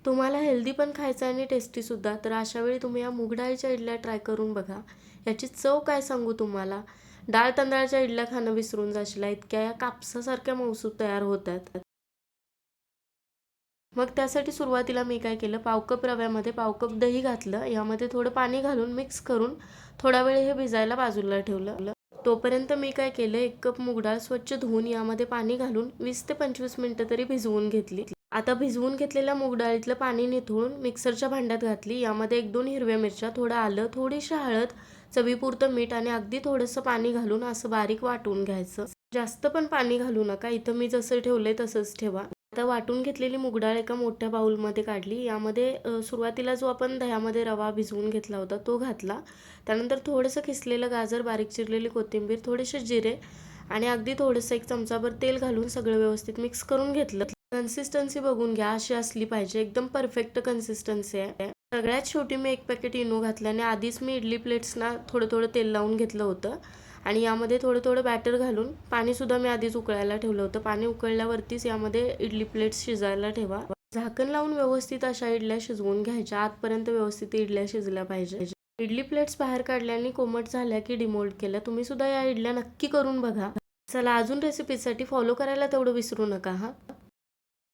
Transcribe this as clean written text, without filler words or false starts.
तुम्हाला हेल्दी पण खायचं आणि टेस्टीसुद्धा. तर अशा वेळी तुम्ही या मूग डाळीच्या इडल्या ट्राय करून बघा. याची चव काय सांगू तुम्हाला. डाळ तांदळाच्या इडल्या खाणं विसरून जाशील, इतक्या या कापसासारख्या मऊसूत तयार होतात. मग त्यासाठी सुरुवातीला मी काय केलं, पाव कप रव्यामध्ये पाव कप दही घातलं. यामध्ये थोडं पाणी घालून मिक्स करून थोडा वेळ हे भिजायला बाजूला ठेवलं. तोपर्यंत मी काय केलं, 1 कप मूग डाळ स्वच्छ धुवून यामध्ये पाणी घालून 20 ते 25 मिनिटं तरी भिजवून घेतली. आता भिजवून घेतलेल्या मूग डाळीतलं पाणी निथळून मिक्सरच्या भांड्यात घातली. यामध्ये 1-2 हिरव्या मिरच्या, थोडं आलं, थोडीशी हळद, चवीपुरतं मीठ आणि अगदी थोडंसं पाणी घालून असं बारीक वाटून घ्यायचं. जास्त पण पाणी घालू नका. इथं मी जसं ठेवलंय तसंच ठेवा. आता वाटून घेतलेली मूग डाळ एका मोठ्या बाउलमध्ये काढली. यामध्ये सुरुवातीला जो आपण दह्यामध्ये रवा भिजवून घेतला होता तो घातला. त्यानंतर थोडंसं किसलेलं गाजर, बारीक चिरलेली कोथिंबीर, थोडेसे जिरे आणि अगदी थोडंसं 1 चमचाभर तेल घालून सगळं व्यवस्थित मिक्स करून घेतलं. कन्सिस्टन्सी बघून घ्या, अशी असली पाहिजे. एकदम परफेक्ट कन्सिस्टन्सी आहे. सगळ्यात शेवटी मी 1 पॅकेट इनो घातल्याने आधीच मी इडली प्लेट्सना थोडं थोडं तेल लावून घेतलं होतं आणि यामध्ये थोडं थोडं बॅटर घालून पाणीसुद्धा मी आधीच उकळायला ठेवलं होतं. पाणी उकळल्यावरतीच यामध्ये इडली प्लेट्स शिजायला ठेवा. झाकण लावून व्यवस्थित अशा इडल्या शिजवून घ्यायच्या. आतपर्यंत व्यवस्थित इडल्या शिजल्या पाहिजे. इडली प्लेट्स बाहेर काढल्याने कोमट झाल्या की डिमोल्ड केल्या. तुम्ही सुद्धा या इडल्या नक्की करून बघा. चला, अजून रेसिपीसाठी फॉलो करायला तेवढं विसरू नका हा.